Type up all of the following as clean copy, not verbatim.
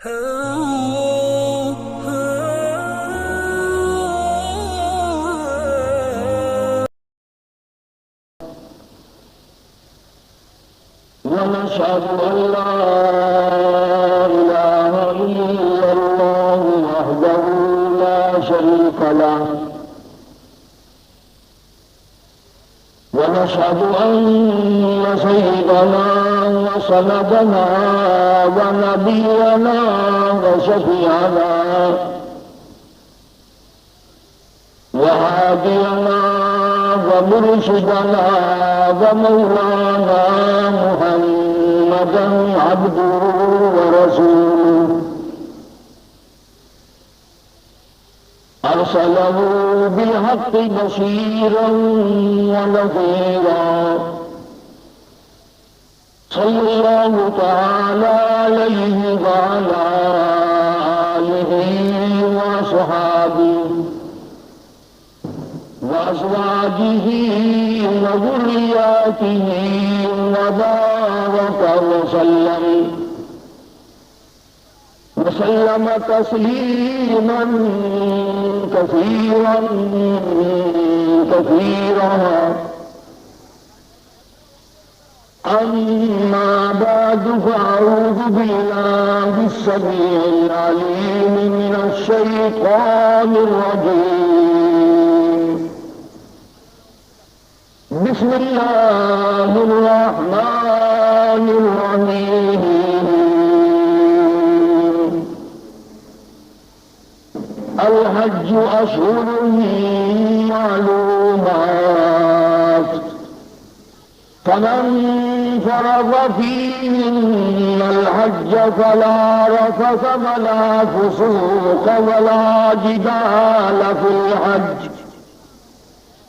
ونشهد أن لا إله إلا الله وحده لا شريك له ونشهد أن سيدنا وسندنا ونبينا وشفيعنا وهادينا ومرشدنا ومولانا محمدا عبده ورسوله أرسله بالحق بشيرا ونذيرا صلى الله تعالى عليه وعلى آله وصحابه وأزواجه وذرياته وبارك وسلم تسليما كثيرا أما بعد فأعوذ بالله السميع العليم من الشيطان الرجيم بسم الله الرحمن الرحيم الحج أشهر معلومات فمن فرض فيهن الحج فلا رفث ولا فسوق ولا جدال في الحج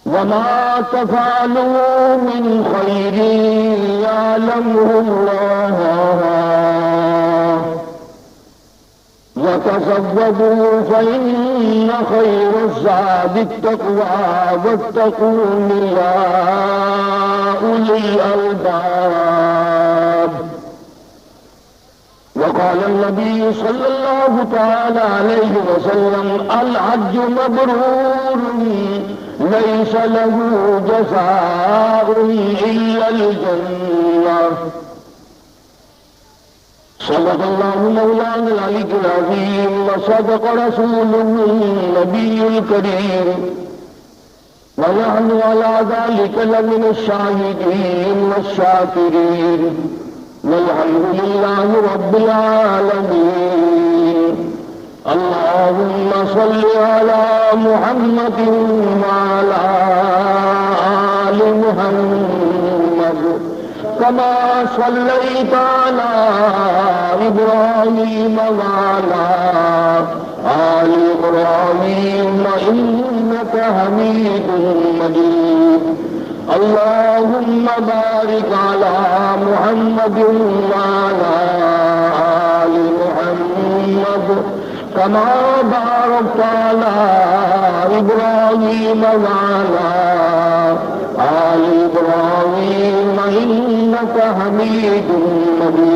وما تفعلوا من خير يعلمه الله وتزودوا فإن خير الزاد التقوى واتقون يا أولي الألباب وقال النبي صلى الله تعالى عليه وسلم الحج مبرور ليس له جزاء إلا الجنة صدق الله مولانا العلي العظيم وصدق رسوله النبي الكريم ونحن على ذلك لمن الشاهدين والشاكرين والحمد لله رب العالمين اللهم صل على محمد وعلى آل محمد كما صليت على إبراهيم وعلى آل إبراهيم إنك حميد مجيد اللهم بارك على محمد وعلى آل محمد كما باركت على إبراهيم وعلى آل إبراهيم إنك حميد مجيد.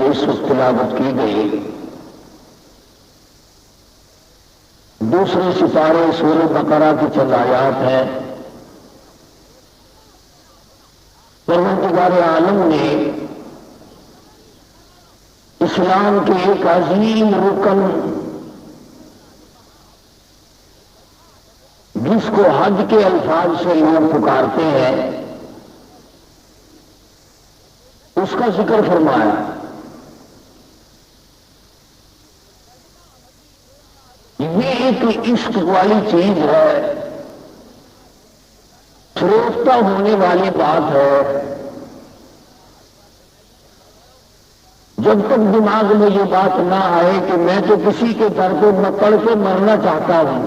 اس وقت تلاوت کی گئی دوسرے سپارے سورۃ بقرہ کی چند آیات ہیں. پروردگار عالم نے اسلام کے ایک عظیم رکن جس کو حج کے الفاظ سے لوگ پکارتے ہیں اس کا ذکر فرمایا. یہ ایک عشق والی چیز ہے، فروختہ ہونے والی بات ہے. جب تک دماغ میں یہ بات نہ آئے کہ میں تو کسی کے در کو پڑھ کے مرنا چاہتا ہوں.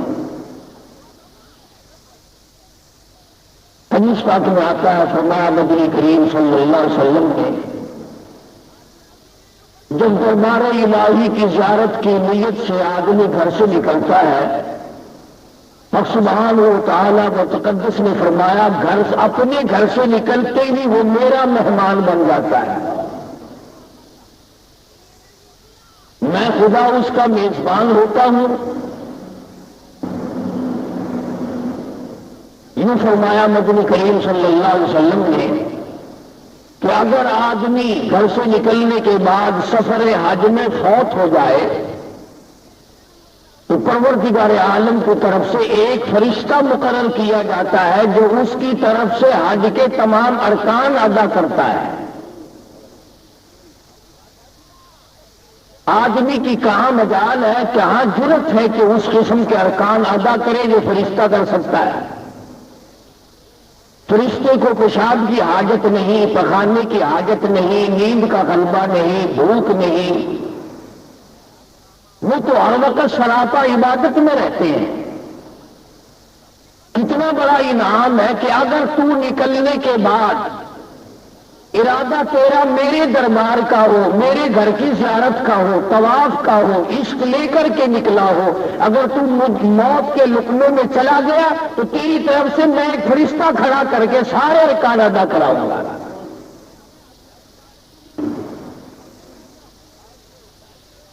حدیث پاک میں آتا ہے فرمایا نبی کریم صلی اللہ علیہ وسلم نے جب دربار الہی کی زیارت کی نیت سے آدمی گھر سے نکلتا ہے، سبحانہ و تعالیٰ و تقدس نے فرمایا اپنے گھر سے نکلتے ہی وہ میرا مہمان بن جاتا ہے. میں خدا اس کا میزبان ہوتا ہوں؟ یوں فرمایا مدنی کریم صلی اللہ علیہ وسلم نے کہ اگر آدمی گھر سے نکلنے کے بعد سفر حج میں فوت ہو جائے تو پروردگار عالم کی طرف سے ایک فرشتہ مقرر کیا جاتا ہے جو اس کی طرف سے حج کے تمام ارکان ادا کرتا ہے۔ آدمی کی کہاں مجال ہے، کہاں جرت ہے کہ اس قسم کے ارکان ادا کرے جو فرشتہ کر سکتا ہے؟ فرشتے کو پیشاب کی حاجت نہیں، پخانے کی حاجت نہیں، نیند کا غلبہ نہیں، بھوک نہیں، وہ تو ہر وقت سراپا عبادت میں رہتے ہیں۔ کتنا بڑا انعام ہے کہ اگر تو نکلنے کے بعد ارادہ تیرا میرے دربار کا ہو، میرے گھر کی زیارت کا ہو، طواف کا ہو، عشق لے کر کے نکلا ہو، اگر تو موت کے لقمے میں چلا گیا تو تیری طرف سے میں ایک فرشتہ کھڑا کر کے سارے ارکان ادا کراؤں گا۔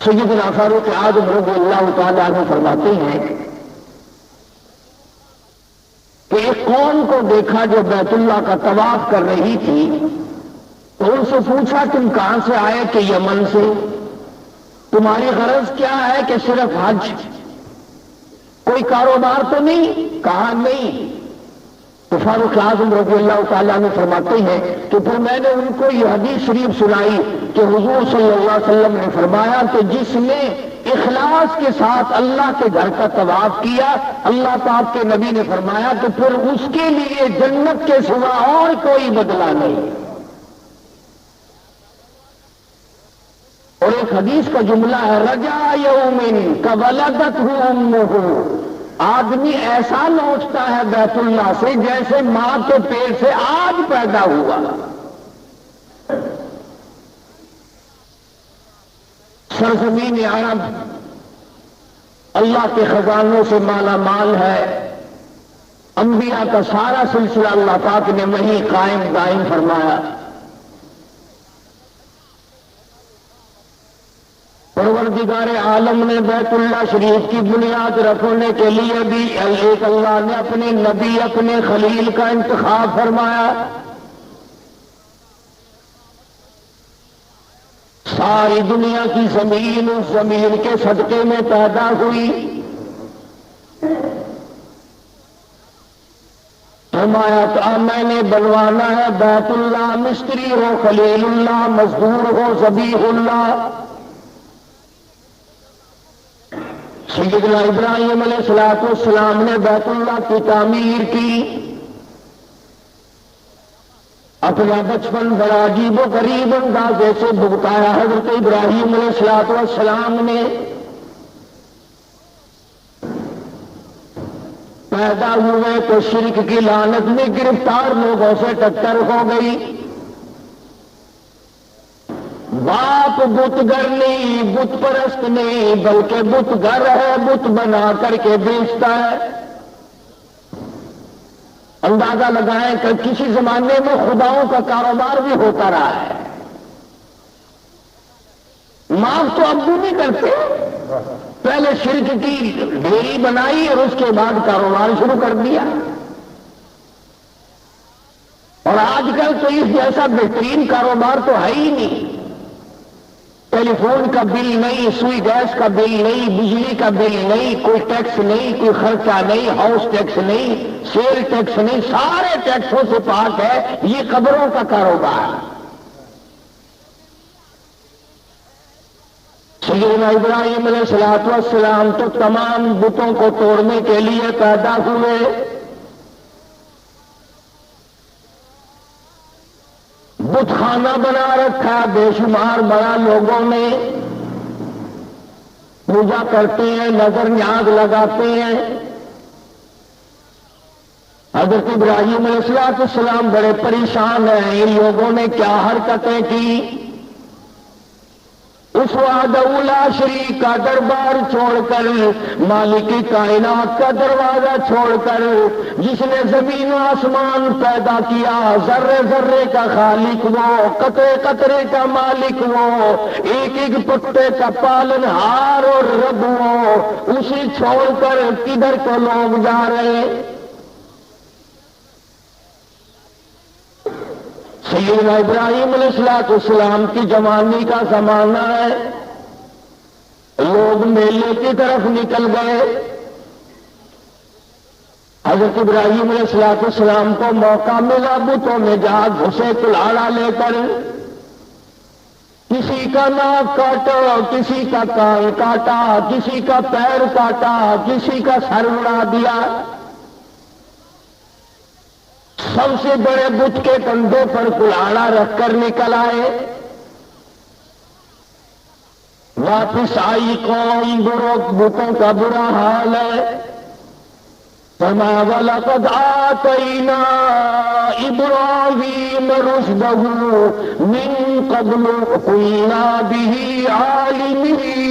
سیدنا فاروق اعظم رضی اللہ تعالیٰ عنہ فرماتے ہیں کہ ایک قوم کو دیکھا جو بیت اللہ کا طواف کر رہی تھی، تو ان سے پوچھا تم کہاں سے آئے؟ کہ یمن سے۔ تمہاری غرض کیا ہے؟ کہ صرف حج، کوئی کاروبار تو نہیں؟ کہا نہیں۔ تو فاروق اعظم رضی اللہ تعالیٰ نے فرماتے ہیں کہ پھر میں نے ان کو یہ حدیث شریف سنائی کہ حضور صلی اللہ علیہ وسلم نے فرمایا کہ جس نے اخلاص کے ساتھ اللہ کے گھر کا طواف کیا، اللہ پاک کے نبی نے فرمایا کہ پھر اس کے لیے جنت کے سوا اور کوئی بدلہ نہیں۔ اور ایک حدیث کا جملہ ہے رجا یوم کولدتہ امہ، آدمی ایسا لوٹتا ہے بیت اللہ سے جیسے ماں کے پیٹ سے آج پیدا ہوا۔ سرزمین عرب اللہ کے خزانوں سے مالا مال ہے، انبیاء کا سارا سلسلہ اللہ پاک نے وہیں قائم دائم فرمایا۔ پروردگار عالم نے بیت اللہ شریف کی بنیاد رکھنے کے لیے بھی ایک اللہ نے اپنے نبی اپنے خلیل کا انتخاب فرمایا۔ ساری دنیا کی زمین اس زمین کے صدقے میں پیدا ہوئی۔ فرمایا تو میں نے بنوانا ہے بیت اللہ، مستری ہو خلیل اللہ، مزدور ہو ذبیح اللہ۔ سیدنا ابراہیم علیہ السلام نے بیت اللہ کی تعمیر کی۔ اپنا بچپن بڑا عجیب و غریب اندازے سے بھگتایا حضرت ابراہیم علیہ السلام نے۔ پیدا ہوئے تو شرک کی لعنت میں گرفتار لوگوں سے ٹکر ہو گئی۔ باپ بت گر نہیں، بت پرست نہیں، بلکہ بت گر ہے، بت بنا کر کے بیچتا ہے۔ اندازہ لگائیں کہ کسی زمانے میں خداؤں کا کاروبار بھی ہوتا رہا ہے۔ معاف تو اب بھی نہیں کرتے، پہلے شرک کی ڈھیری بنائی اور اس کے بعد کاروبار شروع کر دیا۔ اور آج کل تو اس جیسا بہترین کاروبار تو ہے ہی نہیں۔ ٹیلی فون کا بل نہیں، سوئی گیس کا بل نہیں، بجلی کا بل نہیں، کوئی ٹیکس نہیں، کوئی خرچہ نہیں، ہاؤس ٹیکس نہیں، سیل ٹیکس نہیں، سارے ٹیکسوں سے پاک ہے یہ قبروں کا کاروبار۔ سیدنا ابراہیم علیہ السلام تو تمام بتوں کو توڑنے کے لیے پیدا ہوئے۔ بت خانہ بنا رکھا، بے شمار بڑا لوگوں نے پوجا کرتے ہیں، نظر نیاز لگاتے ہیں۔ حضرت ابراہیم علیہ السلام بڑے پریشان ہیں، ان لوگوں نے کیا حرکتیں کی۔ اس وحدہ لا شریک کا دربار چھوڑ کر، مالک کائنات کا دروازہ چھوڑ کر، جس نے زمین و آسمان پیدا کیا، ذرے ذرے کا خالق وہ، قطرے قطرے کا مالک وہ، ایک ایک پتے کا پالن ہار اور رب وہ، اسے چھوڑ کر کدھر کو لوگ جا رہے؟ سیدنا ابراہیم علیہ السلام کی جوانی کا زمانہ ہے، لوگ میلے کی طرف نکل گئے۔ حضرت ابراہیم علیہ السلام کو موقع ملا بتوں میں جا گھسے کلاڑا لے کر، کسی کا ناک کاٹا، کسی کا کان کاٹا، کسی کا پیر کاٹا، کسی کا سر اڑا دیا۔ سب سے بڑے بت کے کندھے پر کلاڑا رکھ کر نکل آئے۔ واپس آئی قوم، بتوں کا برا حال ہے۔ فرمایا وَلَقَدْ آتَيْنَا إِبْرَاهِيمَ رُشْدَهُ مِن قَبْلُ وَكُنَّا بِهِ عَالِمِينَ۔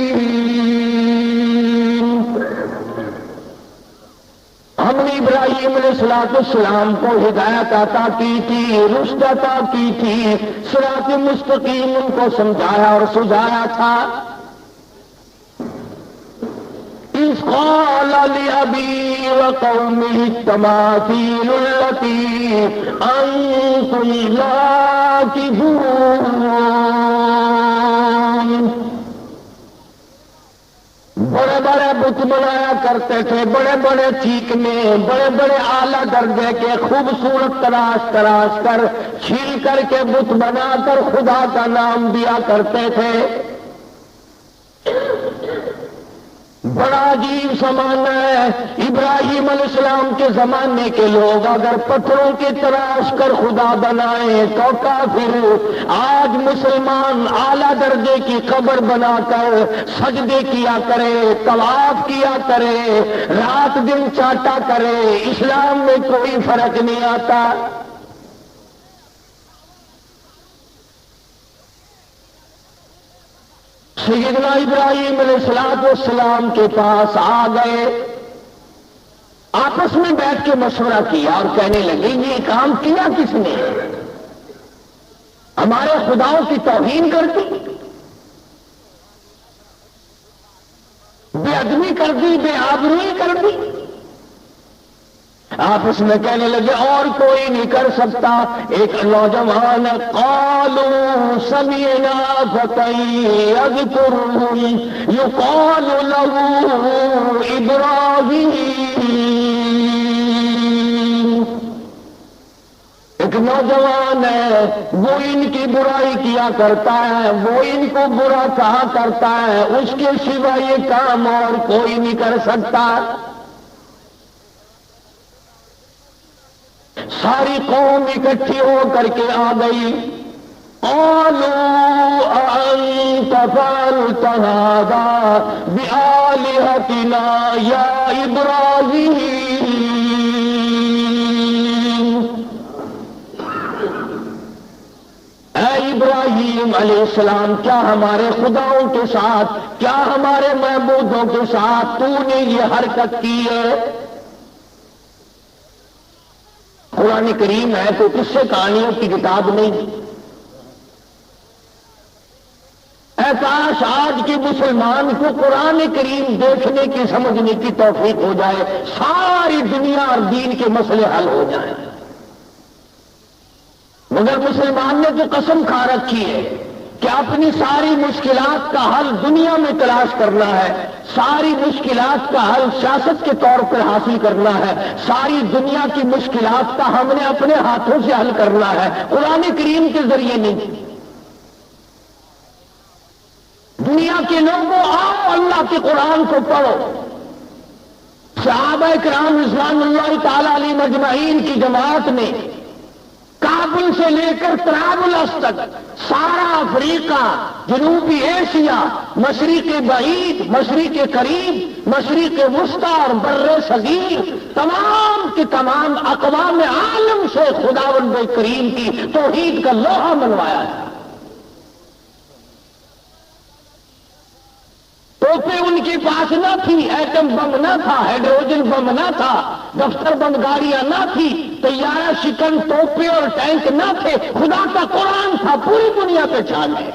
ہم نے ابراہیم علیہ السلام کو ہدایت عطا کی تھی، رشد عطا کی تھی، صراط مستقیم ان کو سمجھایا اور سجایا تھا۔ اِذْ قَالَ لِأَبِيهِ وَقَوْمِهِ التَّمَاثِيلُ الَّتِي أَنْتُمْ عَاكِفُونَ۔ بڑے بڑے بت بنایا کرتے تھے، بڑے بڑے چیکنے، بڑے بڑے اعلیٰ درجے کے خوبصورت تراش تراش کر، چھیل کر کے بت بنا کر خدا کا نام دیا کرتے تھے۔ بڑا عجیب زمانہ ہے۔ ابراہیم علیہ السلام کے زمانے کے لوگ اگر پتھروں کی تراش کر خدا بنائیں تو کافر، آج مسلمان اعلیٰ درجے کی قبر بنا کر سجدے کیا کرے، طواف کیا کرے، رات دن چاٹا کرے، اسلام میں کوئی فرق نہیں آتا۔ سیدنا ابراہیم علیہ السلام کے پاس آ گئے، آپس میں بیٹھ کے مشورہ کیا اور کہنے لگے یہ کام کیا کس نے؟ ہمارے خداؤں کی توہین کر دی، بے ادبی کر دی، بے آبروئی کر دی۔ آپس میں کہنے لگے اور کوئی نہیں کر سکتا۔ ایک نوجوان قالوا سمعنا فتى يذكرهم يقال له ابراہیم۔ ایک نوجوان ہے، وہ ان کی برائی کیا کرتا ہے، وہ ان کو برا کہا کرتا ہے، اس کے سوا یہ کام اور کوئی نہیں کر سکتا۔ ساری قوم اکٹھی ہو کر کے آ گئی۔ قالوا أأنت فعلت هذا بآلهتنا يا إبراهيم۔ اے ابراہیم علیہ السلام، کیا ہمارے خداؤں کے ساتھ، کیا ہمارے معبودوں کے ساتھ تو نے یہ حرکت کی ہے؟ قرآن کریم ہے، کوئی قصے کہانیوں کی کتاب نہیں۔ اے کاش آج کے مسلمان کو قرآن کریم دیکھنے کی، سمجھنے کی توفیق ہو جائے، ساری دنیا اور دین کے مسئلے حل ہو جائیں۔ مگر مسلمان نے تو قسم کھا رکھی ہے کہ اپنی ساری مشکلات کا حل دنیا میں تلاش کرنا ہے، ساری مشکلات کا حل سیاست کے طور پر حاصل کرنا ہے، ساری دنیا کی مشکلات کا ہم نے اپنے ہاتھوں سے حل کرنا ہے، قرآن کریم کے ذریعے نہیں۔ دنیا کے لوگوں آؤ اللہ کے قرآن کو پڑھو۔ صحابہ کرام رضوان اللہ تعالی علیہ مجمعین کی جماعت نے کابل سے لے کر طرابلس تک سارا افریقہ، جنوبی ایشیا، مشرق بعید، مشرق قریب، مشرق وسطی اور بر صغیر، تمام کے تمام اقوام عالم سے خداوند کریم کی توحید کا لوحہ منوایا ہے۔ توپیں ان کے پاس نہ تھی، ایٹم بم نہ تھا، ہائیڈروجن بم نہ تھا، دفتر بند گاڑیاں نہ تھی، طیارہ شکن توپیں اور ٹینک نہ تھے، خدا کا قرآن تھا، پوری دنیا پہ چھا گئے۔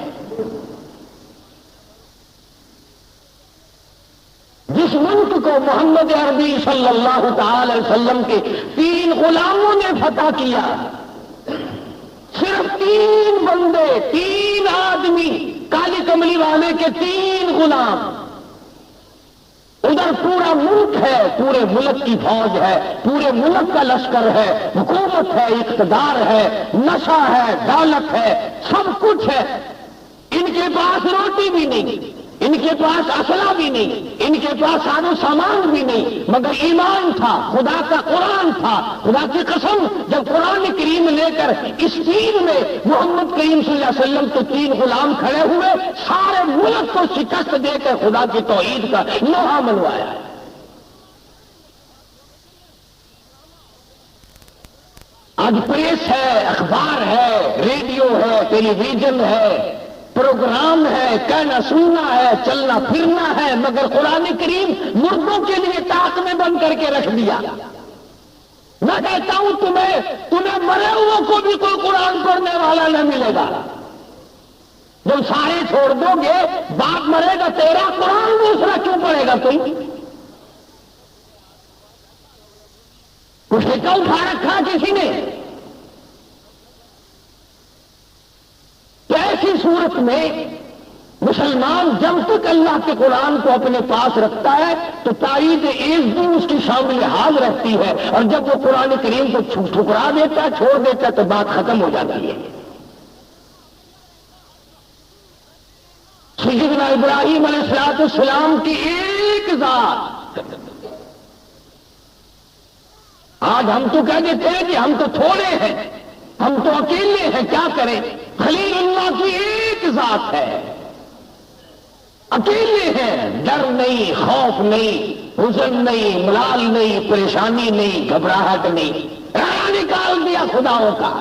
جس ملک کو محمد عربی صلی اللہ تعالی وسلم کے 3 غلاموں نے فتح کیا، صرف 3 بندے، 3 آدمی، کالی کملی والے کے 3 غلام، ادھر پورا ملک ہے، پورے ملک کی فوج ہے، پورے ملک کا لشکر ہے، حکومت ہے، اقتدار ہے، نشہ ہے، دولت ہے، سب کچھ ہے، ان کے پاس روٹی بھی نہیں، ان کے پاس اسلحہ بھی نہیں، ان کے پاس ساز و سامان بھی نہیں، مگر ایمان تھا، خدا کا قرآن تھا۔ خدا کی قسم، جب قرآن کریم لے کر اس چین میں محمد کریم صلی اللہ علیہ وسلم کے 3 غلام کھڑے ہوئے، سارے ملک کو شکست دے کر خدا کی توحید کا لوہا منوایا ہے۔ آج پریس ہے، اخبار ہے، ریڈیو ہے، ٹیلی ویژن ہے، پروگرام ہے، کہنا سننا ہے، چلنا پھرنا ہے، مگر قرآن کریم مردوں کے لیے تاک میں بند کر کے رکھ دیا۔ میں کہتا ہوں تمہیں مرے ہوئے کو بھی کوئی قرآن پڑھنے والا نہ ملے گا۔ جب سارے چھوڑ دو گے، باپ مرے گا تیرا، قرآن دوسرا کیوں پڑھے گا کوئی؟ کچھ ٹھیکہ اٹھا رکھا کسی نے؟ تو ایسی صورت میں مسلمان جب تک اللہ کے قرآن کو اپنے پاس رکھتا ہے تو تائید ایک دن اس کی شامل حال رہتی ہے، اور جب وہ قرآن کریم کو ٹھکرا دیتا ہے، چھوڑ دیتا ہے، تو بات ختم ہو جاتی ہے۔ سیدنا ابراہیم علیہ السلام کی ایک ذات، آج ہم تو کہہ دیتے ہیں کہ ہم تو تھوڑے ہیں، ہم تو اکیلے ہیں، کیا کریں؟ خلیل اللہ کی ایک ذات ہے، اکیلے ہیں، ڈر نہیں، خوف نہیں، حزن نہیں، ملال نہیں، پریشانی نہیں، گھبراہٹ نہیں، راہ نکال دیا خداؤں کا۔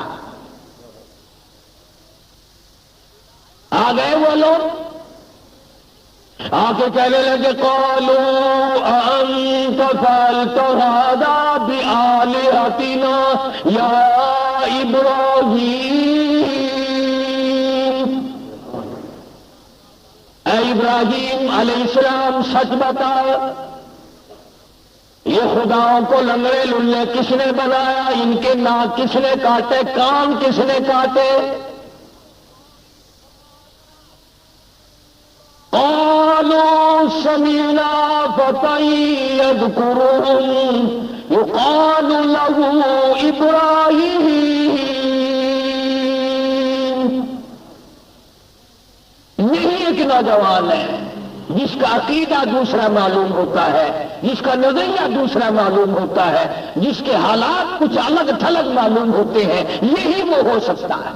آ گئے وہ لوگ، آ کے کہنے لگے قالوا أأنت فعلت هذا بآلهتنا یا ابراہیم، اے ابراہیم علیہ السلام سچ بتا، یہ خداؤں کو لنگڑے للے کس نے بنایا؟ ان کے ناک کس نے کاٹے؟ کان کس نے کاٹے؟ قالوا سمعنا فتى يذكرهم يقال له إبراهيم، یہی ایک نوجوان ہے جس کا عقیدہ دوسرا معلوم ہوتا ہے، جس کا نظریہ دوسرا معلوم ہوتا ہے، جس کے حالات کچھ الگ تھلگ معلوم ہوتے ہیں، یہی وہ ہو سکتا ہے۔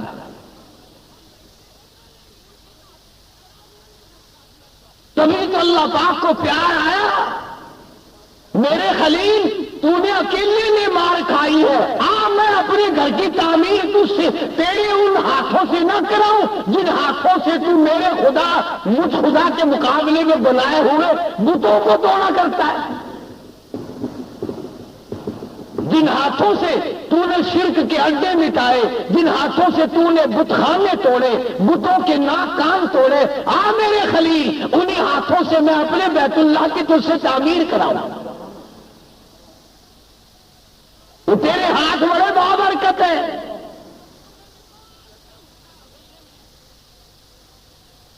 تبھی تو اللہ پاک کو پیار آیا، میرے خلیل تو نے اکیلے نے مار کھائی ہے، میں اپنے گھر کی تعمیر تجھ سے تیرے ان ہاتھوں سے نہ کراؤں جن ہاتھوں سے تو میرے خدا، مجھ خدا کے مقابلے میں بنائے ہوئے بتوں کو توڑا کرتا ہے، جن ہاتھوں سے تو نے شرک کے اڈے مٹائے، جن ہاتھوں سے تو نے بت خانے توڑے، بتوں کے ناک کان توڑے، میرے خلیل انہی ہاتھوں سے میں اپنے بیت اللہ کی تجھ سے تعمیر کراؤں۔ وہ تیرے ہاتھ بڑے بابرکت ہے۔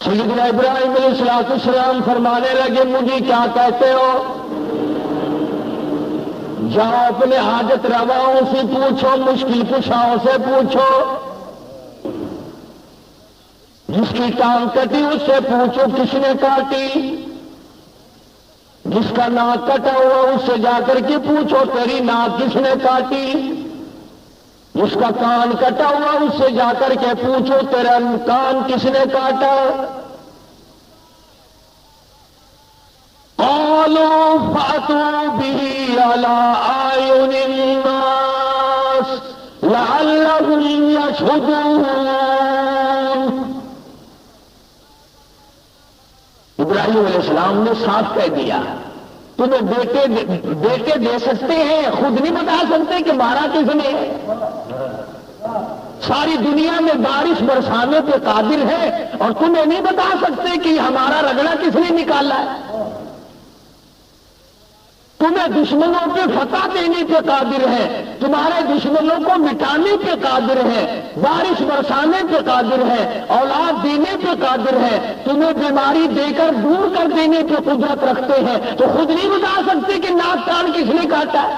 سیدنا ابراہیم علیہ السلام فرمانے لگے مجھے کیا کہتے ہو؟ جاؤ اپنے حاجت رواؤں سے پوچھو، مشکل کشاؤں سے پوچھو، جس کی ٹانگ کٹی اس سے پوچھو کس نے کاٹی، جس کا ناک کٹا ہوا اس سے جا کر کے پوچھو تیری ناک کس نے کاٹی، جس کا کان کٹا ہوا اس سے جا کر کے پوچھو تیرا کان کس نے کاٹا۔ قالوا فأتوا به على أعين الناس لعلهم يشهدون۔ ابراہیم علیہ السلام نے صاف کہہ دیا تمہیں بیٹے دے سکتے ہیں، خود نہیں بتا سکتے کہ مارا کس نے؟ ساری دنیا میں بارش برسانے پہ قادر ہے اور تمہیں نہیں بتا سکتے کہ ہمارا رگڑا کس نے نکالا ہے؟ تمہیں دشمنوں پہ فتح دینے پہ قادر ہے، تمہارے دشمنوں کو مٹانے پہ قادر ہے، بارش برسانے پہ قادر ہے، اولاد دینے پہ قادر ہے، تمہیں بیماری دے کر دور کر دینے پہ قدرت رکھتے ہیں، تو خود نہیں بتا سکتے کہ ناک کان کس نے کاٹا ہے؟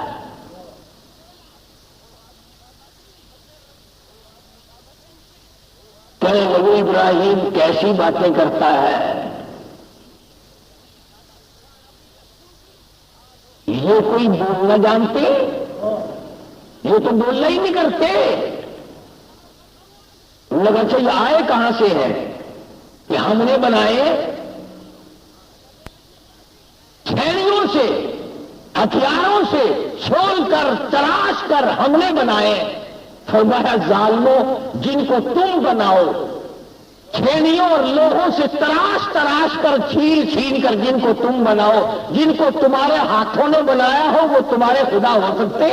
کہنے لگے ابراہیم کیسی باتیں کرتا ہے، یہ کوئی بولنا جانتے؟ یہ تو بولنا ہی نہیں کرتے۔ لگا اچھا یہ آئے کہاں سے ہے کہ ہم نے بنائے چھیڑیوں سے، ہتھیاروں سے چھول کر تراش کر ہم نے بنائے۔ فرمایا ظالموں، جن کو تم بناؤ چھینیوں اور لوہوں سے تراش کر چھین کر جن کو تم بناؤ، جن کو تمہارے ہاتھوں نے بنایا ہو وہ تمہارے خدا ہو سکتے؟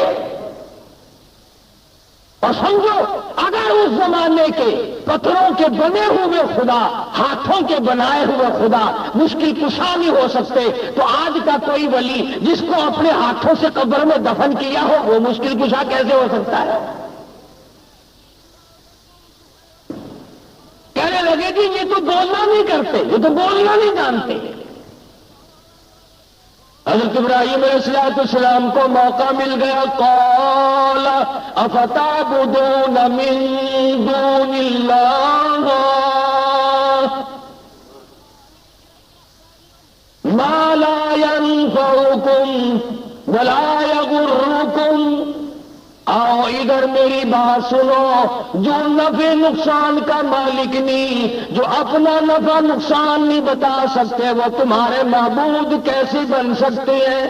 اور سمجھو اگر اس زمانے کے پتھروں کے بنے ہوئے خدا، ہاتھوں کے بنائے ہوئے خدا مشکل کشا نہیں ہو سکتے، تو آج کا کوئی ولی جس کو اپنے ہاتھوں سے قبر میں دفن کیا ہو وہ مشکل کشا کیسے ہو سکتا ہے؟ کہنے لگے جی یہ تو بولنا نہیں کرتے، یہ تو بولنا نہیں جانتے۔ حضرت ابراہیم علیہ السلام کو موقع مل گیا، قال افتعبدون من دون اللہ ما لا ينفعكم ولا يضركم، آؤ ادھر میری بات سنو، جو نفع نقصان کا مالک نہیں، جو اپنا نفع نقصان نہیں بتا سکتے، وہ تمہارے معبود کیسے بن سکتے ہیں؟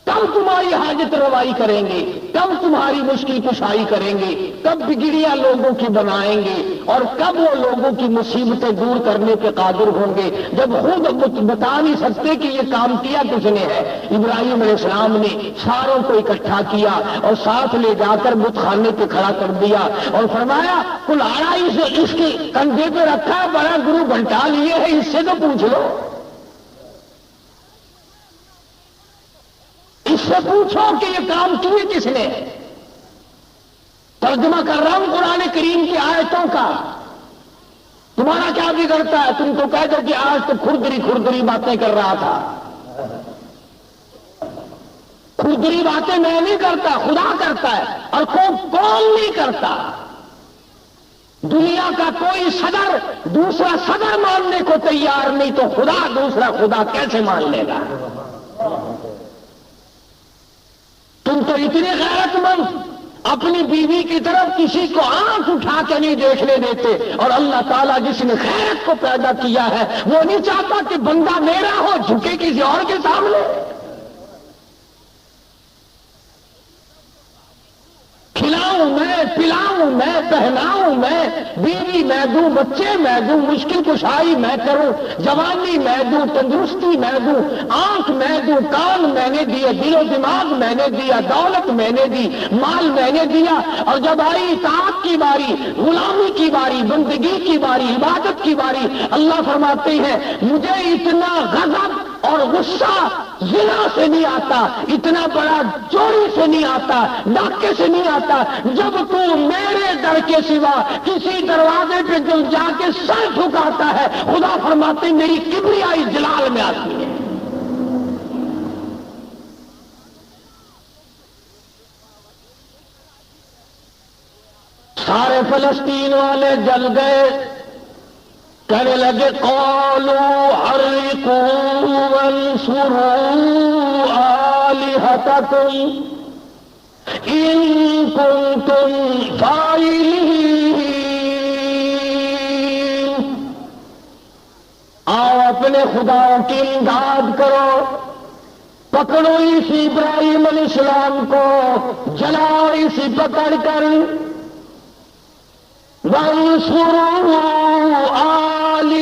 کب تمہاری حاجت روائی کریں گے، کب تمہاری مشکل کشائی کریں گے، کب بگڑیاں لوگوں کی بنائیں گے، اور کب وہ لوگوں کی مصیبتیں دور کرنے پہ قادر ہوں گے، جب خود بتا نہیں سکتے کہ یہ کام کیا کس نے ہے؟ ابراہیم علیہ السلام نے ساروں کو اکٹھا کیا اور ساتھ لے جا کر بت خانے پہ کھڑا کر دیا اور فرمایا کلاڑا اس کے کندھے پہ رکھا، بڑا گرو گھنٹا لیے ہے، اس سے تو پوچھ لو، اس سے پوچھو کہ یہ کام کیے کس نے؟ ترجمہ کر رہا ہوں قرآن کریم کی آیتوں کا، تمہارا کیا بگڑتا ہے؟ تم تو کہہ دو کہ آج تو کھردری باتیں کر رہا تھا۔ کھردری باتیں میں نہیں کرتا، خدا کرتا ہے، اور کون نہیں کرتا؟ دنیا کا کوئی صدر دوسرا صدر ماننے کو تیار نہیں، تو خدا دوسرا خدا کیسے مان لے گا؟ تم تو اتنے غیرت مند، اپنی بیوی کی طرف کسی کو آنکھ اٹھا کے نہیں دیکھنے دیتے، اور اللہ تعالیٰ جس نے غیرت کو پیدا کیا ہے وہ نہیں چاہتا کہ بندہ میرا ہو جھکے کسی اور کے سامنے۔ کھلاؤں میں، پلاؤں میں، پہناؤں میں، بیوی میں دوں، بچے میں دوں، مشکل کشائی میں کروں، جوانی میں دوں، تندرستی میں دوں، آنکھ میں دوں، کان میں نے دیے، دل و دماغ میں نے دیا، دولت میں نے دی، مال میں نے دیا، اور جب آئی اطاعت کی باری، غلامی کی باری، بندگی کی باری، عبادت کی باری، اللہ فرماتے ہیں مجھے اتنا غضب اور غصہ زنا سے نہیں آتا، اتنا بڑا چوری سے نہیں آتا، ڈاکے سے نہیں آتا، جب تو میرے در کے سوا کسی دروازے پہ جو جا کے سر جھکاتا ہے، خدا فرماتے میری کبریائی جلال میں آتی ہے۔ سارے فلسطین والے جل گئے، کہنے لگے قالوا حرقوا وانصروا آلہتکم ان کنتم فاعلین، آؤ اپنے خداؤں کی امداد کرو، پکڑو اسی ابراہیم علیہ السلام کو، جلاؤ اسی پکڑ کر، وانصروا آلہتکم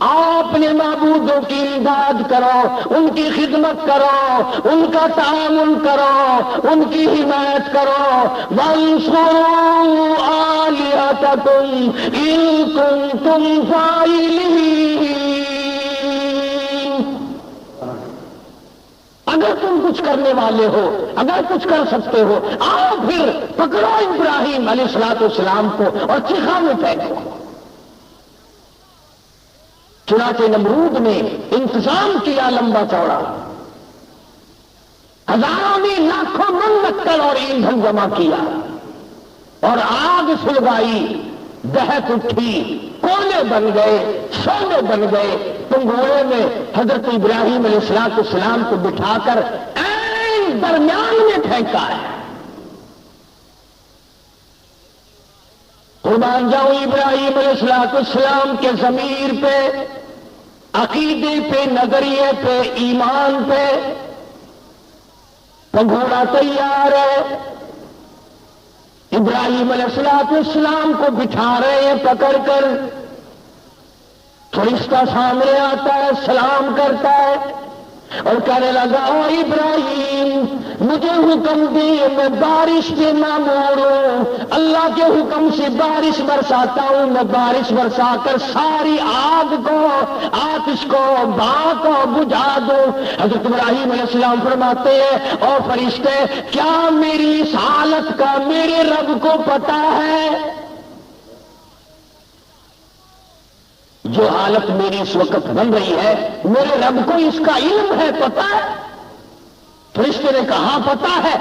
اپنے معبودوں کی امداد کرو، ان کی خدمت کرو، ان کا تعاون کرو، ان کی حمایت کرو. وانصروا آلہتکم ان کنتم فاعلین، اگر تم کچھ کرنے والے ہو، اگر کچھ کر سکتے ہو، آؤ پھر پکڑو ابراہیم علیہ السلام کو اور چیخا میں پھینکو. چنانچہ نمرود نے انتظام کیا لمبا چوڑا، ہزاروں نے لاکھوں من لکڑ اور ایندھن جمع کیا اور آگ سلگائی، دہک اٹھی، کونے بن گئے، شعلے بن گئے. پنگوڑے میں حضرت ابراہیم علیہ السلام کو بٹھا کر عین درمیان میں پھینکا ہے. قربان جاؤں ابراہیم علیہ السلام کے ضمیر پہ، عقیدے پہ، نظریے پہ، ایمان پہ. پنگھوڑا تیار ہے، ابراہیم علیہ السلام کو بٹھا رہے ہیں پکڑ کر. فرشتہ سامنے آتا ہے، سلام کرتا ہے اور کہنے لگا او ابراہیم، مجھے حکم دیے، میں بارش کے مامور ہوں، اللہ کے حکم سے بارش برساتا ہوں. میں بارش برسا کر ساری آگ کو، آتش کو، بھاپ کو بجھا دوں. حضرت ابراہیم علیہ السلام فرماتے ہیں او فرشتے، کیا میری اس حالت کا میرے رب کو پتا ہے؟ جو حالت میری اس وقت بن رہی ہے میرے رب کو اس کا علم ہے، پتا ہے؟ فرشتے نے کہا پتا ہے.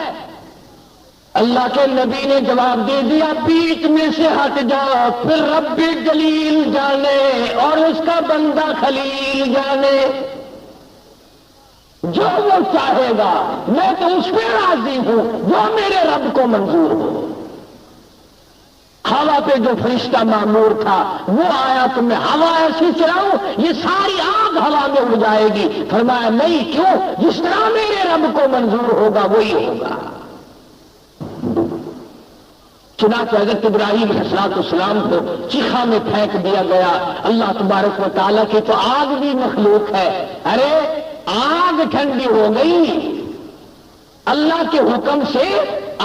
اللہ کے نبی نے جواب دے دیا بیچ میں سے ہٹ جاؤ، پھر رب جلیل جانے اور اس کا بندہ خلیل جانے، جو وہ چاہے گا میں تو اس پہ راضی ہوں جو میرے رب کو منظور ہو. ہوا پہ جو فرشتہ مامور تھا وہ آیا تو میں ہوا ایسی چلاؤں یہ ساری آگ ہوا میں اڑ جائے گی. فرمایا نہیں، کیوں؟ جس طرح میرے رب کو منظور ہوگا وہی ہوگا. چنانچہ حضرت ابراہیم علیہ السلام کو چیخا میں پھینک دیا گیا. اللہ تبارک و تعالیٰ کی تو آگ بھی مخلوق ہے. ارے آگ ٹھنڈی ہو گئی، اللہ کے حکم سے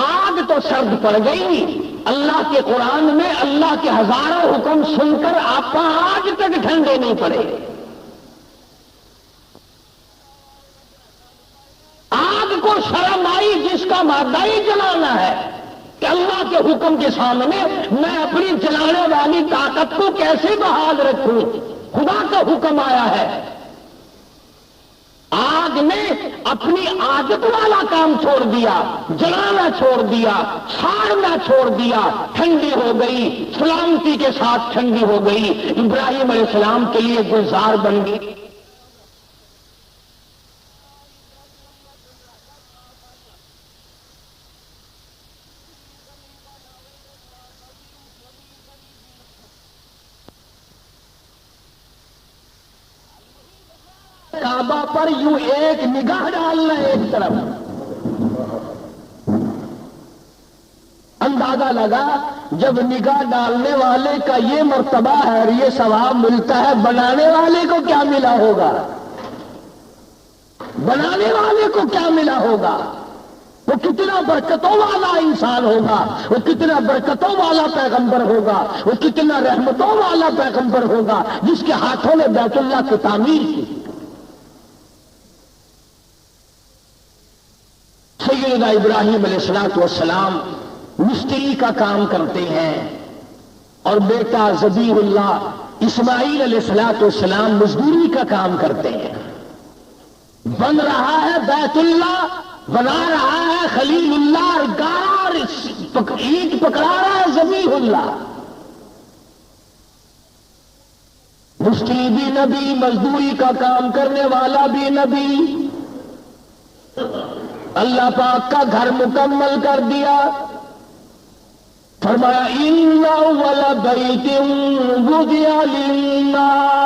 آگ تو سرد پڑ گئی. اللہ کے قرآن میں اللہ کے ہزاروں حکم سن کر آپ آج تک ٹھنڈے نہیں پڑے. آگ کو شرم آئی جس کا مادہ ہی جلانا ہے کہ اللہ کے حکم کے سامنے میں اپنی جلانے والی طاقت کو کیسے بحال رکھوں. خدا کا حکم آیا ہے. آگ نے اپنی عادت والا کام چھوڑ دیا، جلانا چھوڑ دیا، ساڑنا چھوڑ دیا، ٹھنڈی ہو گئی، سلامتی کے ساتھ ٹھنڈی ہو گئی. ابراہیم علیہ السلام کے لیے گلزار بن گئی. کعبہ پر یوں ایک نگاہ ڈالنا ایک طرف، اندازہ لگا جب نگاہ ڈالنے والے کا یہ مرتبہ ہے اور یہ ثواب ملتا ہے، بنانے والے کو کیا ملا ہوگا؟ بنانے والے کو کیا ملا ہوگا؟ وہ کتنا برکتوں والا انسان ہوگا، وہ کتنا برکتوں والا پیغمبر ہوگا، وہ کتنا رحمتوں والا پیغمبر ہوگا جس کے ہاتھوں نے بیت اللہ کی تعمیر کی. سیدنا ابراہیم علیہ السلام مستری کا کام کرتے ہیں اور بیٹا ذبیح اللہ اسماعیل علیہ السلام مزدوری کا کام کرتے ہیں. بن رہا ہے بیت اللہ، بنا رہا ہے خلیل اللہ، اور گار اینٹ پکڑا رہا ہے ذبیح اللہ. مستری بھی نبی، مزدوری کا کام کرنے والا بھی نبی. اللہ پاک کا گھر مکمل کر دیا. فرمایا ان اول بیت وضع للناس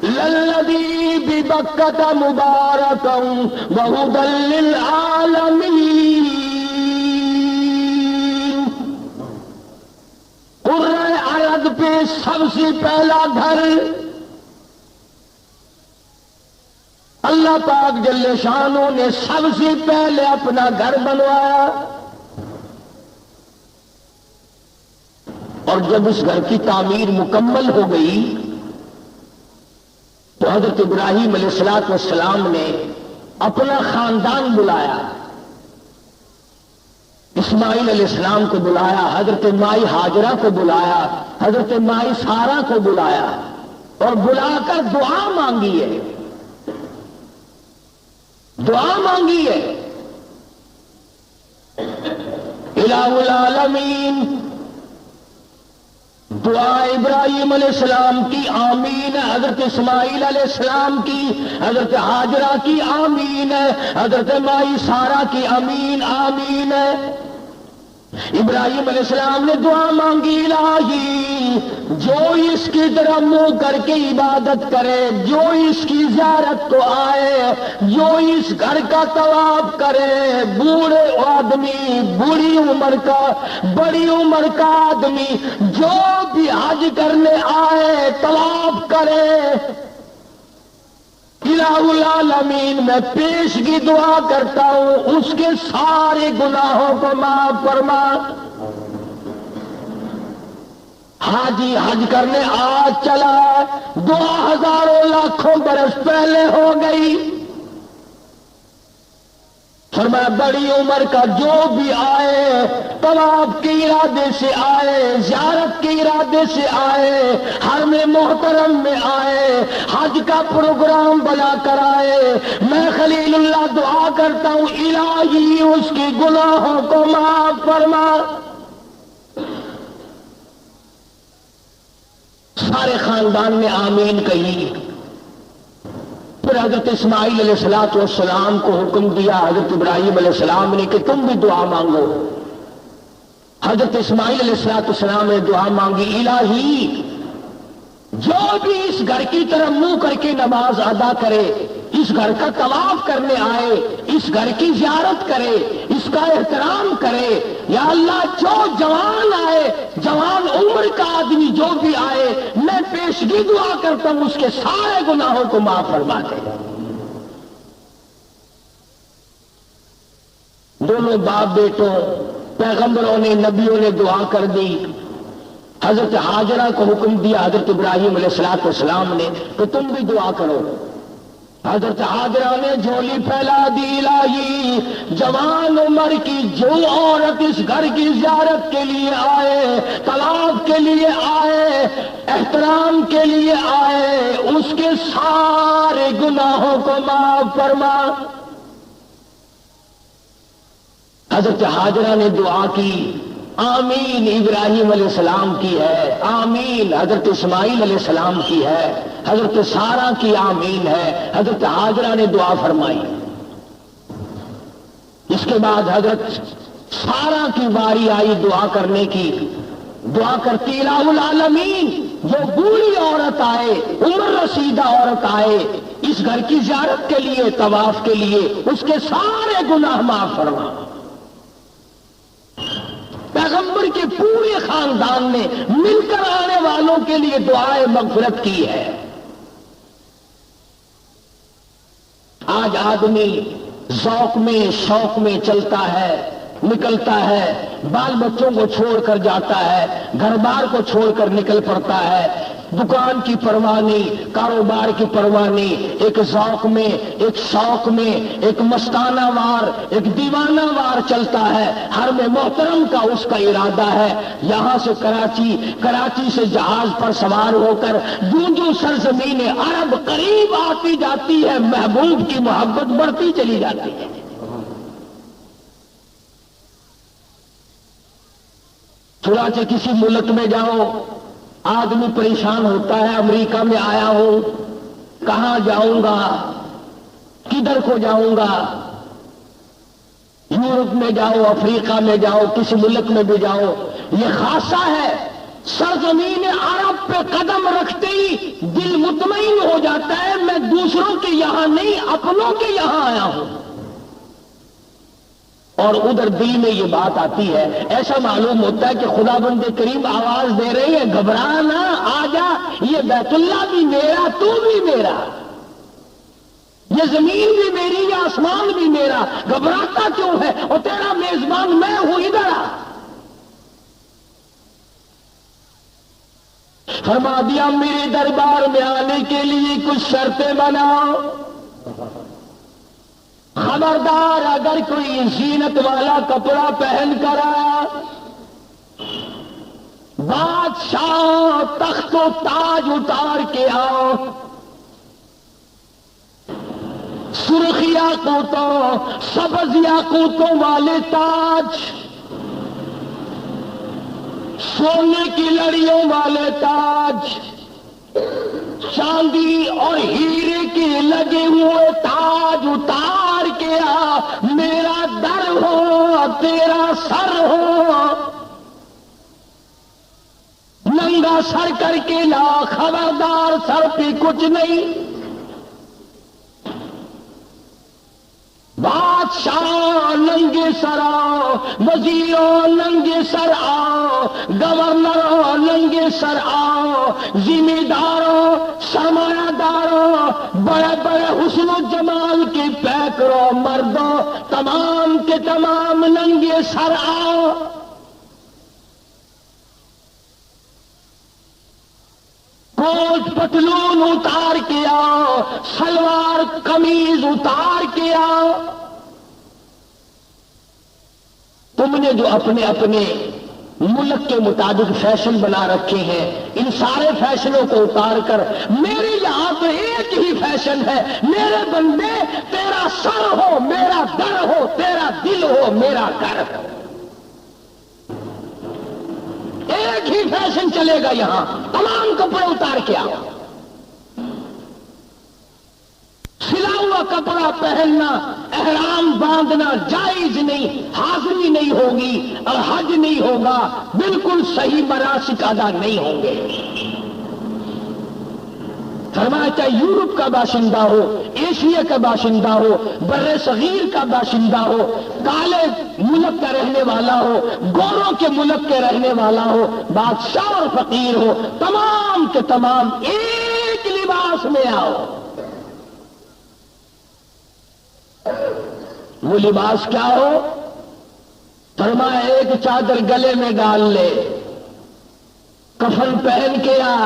للذی ببکۃ مبارکا وہدی للعالمین. قرۂ عرض پیش سے پہلا گھر اللہ پاک جل شانہ نے سب سے پہلے اپنا گھر بنوایا، اور جب اس گھر کی تعمیر مکمل ہو گئی تو حضرت ابراہیم علیہ السلام نے اپنا خاندان بلایا، اسماعیل علیہ السلام کو بلایا، حضرت مائی ہاجرہ کو بلایا، حضرت مائی سارہ کو بلایا، اور بلا کر دعا مانگی ہے، دعا مانگی ہے، الہ العالمین دعا ابراہیم علیہ السلام کی آمین ہے، حضرت اسماعیل علیہ السلام کی، حضرت ہاجرہ کی آمین ہے، حضرت مائی سارہ کی آمین آمین ہے۔ ابراہیم علیہ السلام نے دعا مانگی، الہی جو اس کی طرف منہ کر کے عبادت کرے، جو اس کی زیارت کو آئے، جو اس گھر کا طواف کرے، بوڑھے آدمی، بوڑھی عمر کا، بڑی عمر کا آدمی، جو بھی حج کرنے آئے طواف کرے، الہ العالمین میں پیشگی دعا کرتا ہوں اس کے سارے گناہوں کو معاف فرما۔ حاجی حج کرنے آج چلا، 2000 لاکھوں برس پہلے ہو گئی، فرمایا بڑی عمر کا جو بھی آئے، طواف کے ارادے سے آئے، زیارت کے ارادے سے آئے، حرم محترم میں آئے، حج کا پروگرام بنا کر آئے، میں خلیل اللہ دعا کرتا ہوں الہی اس کے گناہوں کو معاف فرما۔ سارے خاندان نے آمین کہی۔ پھر حضرت اسماعیل علیہ السلام کو حکم دیا حضرت ابراہیم علیہ السلام نے کہ تم بھی دعا مانگو۔ حضرت اسماعیل علیہ السلام نے دعا مانگی، الہی جو بھی اس گھر کی طرف منہ کر کے نماز ادا کرے، اس گھر کا طواف کرنے آئے، اس گھر کی زیارت کرے، اس کا احترام کرے، یا اللہ جو جوان آئے، جوان عمر کا آدمی جو بھی آئے، میں پیشگی دعا کرتا ہوں اس کے سارے گناہوں کو معاف فرما دے۔ دونوں باپ بیٹوں، پیغمبروں نے، نبیوں نے دعا کر دی۔ حضرت ہاجرہ کو حکم دیا حضرت ابراہیم علیہ السلام نے کہ تم بھی دعا کرو۔ حضرت ہاجرہ نے جھولی پھیلا دی، الہی جوان عمر کی جو عورت اس گھر کی زیارت کے لیے آئے، طواف کے لیے آئے، احترام کے لیے آئے، اس کے سارے گناہوں کو معاف فرما۔ حضرت ہاجرہ نے دعا کی، آمین ابراہیم علیہ السلام کی ہے، آمین حضرت اسماعیل علیہ السلام کی ہے، حضرت سارہ کی آمین ہے، حضرت ہاجرہ نے دعا فرمائی۔ اس کے بعد حضرت سارہ کی باری آئی دعا کرنے کی، دعا کرتی الہ العالمین جو بوڑھی عورت آئے، عمر رسیدہ عورت آئے اس گھر کی زیارت کے لیے، طواف کے لیے، اس کے سارے گناہ معاف فرما۔ پیغمبر کے پورے خاندان نے مل کر آنے والوں کے لیے دعائے مغفرت کی ہے۔ آج آدمی ذوق میں، شوق میں چلتا ہے، نکلتا ہے، بال بچوں کو چھوڑ کر جاتا ہے، گھر بار کو چھوڑ کر نکل پڑتا ہے، دکان کی پرواہ نہیں، کاروبار کی پرواہ نہیں، ایک ذوق میں، ایک شوق میں، ایک مستانہ وار، ایک دیوانہ وار چلتا ہے۔ حرم محترم کا اس کا ارادہ ہے، یہاں سے کراچی سے جہاز پر سوار ہو کر جو سرزمین عرب قریب آتی جاتی ہے، محبوب کی محبت بڑھتی چلی جاتی ہے۔ چنانچہ کسی ملک میں جاؤ، آدمی پریشان ہوتا ہے، امریکہ میں آیا ہوں، کہاں جاؤں گا، کدھر کو جاؤں گا، یورپ میں جاؤ، افریقہ میں جاؤ، کسی ملک میں بھی جاؤ، یہ خاصہ ہے، سرزمین عرب پہ قدم رکھتے ہی دل مطمئن ہو جاتا ہے، میں دوسروں کے یہاں نہیں، اپنوں کے یہاں آیا ہوں۔ اور ادھر دل میں یہ بات آتی ہے، ایسا معلوم ہوتا ہے کہ خدا بند کریم آواز دے رہی ہے، گھبرا نہ، آ جا، یہ بیت اللہ بھی میرا، تو بھی میرا، یہ زمین بھی میری، یہ آسمان بھی میرا، گھبراتا کیوں ہے؟ اور تیرا میزبان میں ہوں، ادھر آ۔ فرما دیا میرے دربار میں آنے کے لیے کچھ شرطیں بناؤ، خبردار اگر کوئی زینت والا کپڑا پہن کر آیا، بادشاہ تخت و تاج اتار کے آؤ، سرخ یاقوتوں سبز یاقوتوں والے تاج، سونے کی لڑیوں والے تاج، چاندی اور ہیرے کے لگے ہوئے تاج اتار کے آ، میرا در ہو تیرا سر ہو، ننگا سر کر کے لا، خبردار سر پہ کچھ نہیں، بادشاہ ننگے سر آؤ، وزیروں ننگے سر آؤ، گورنروں ننگے سر آؤ، ذمہ داروں سرمایہ داروں، بڑے بڑے حسن و جمال کے پیکروں مردوں، تمام کے تمام ننگے سر آؤ۔ کوٹ پتلون اتار کے آؤ، سلوار قمیض اتار کے آؤ۔ تم نے جو اپنے اپنے ملک کے مطابق فیشن بنا رکھے ہیں، ان سارے فیشنوں کو اتار کر میرے یہاں تو ایک ہی فیشن ہے، میرے بندے تیرا سر ہو میرا در ہو، تیرا دل ہو میرا گھر ہو، ایک ہی فیشن چلے گا یہاں، تمام کپڑے اتار کے آؤ۔ سلا ہوا کپڑا پہننا، احرام باندھنا جائز نہیں، حاضری نہیں ہوگی اور حج نہیں ہوگا، بالکل صحیح مناسک ادا نہیں ہوں گے۔ فرمایا چاہے یورپ کا باشندہ ہو، ایشیا کا باشندہ ہو، بر صغیر کا باشندہ ہو، کالے ملک کا رہنے والا ہو، گوروں کے ملک کے رہنے والا ہو، بادشاہ اور فقیر ہو، تمام کے تمام ایک لباس میں آؤ۔ وہ لباس کیا ہو؟ فرمایا ایک چادر گلے میں ڈال لے، کفن پہن کے آ،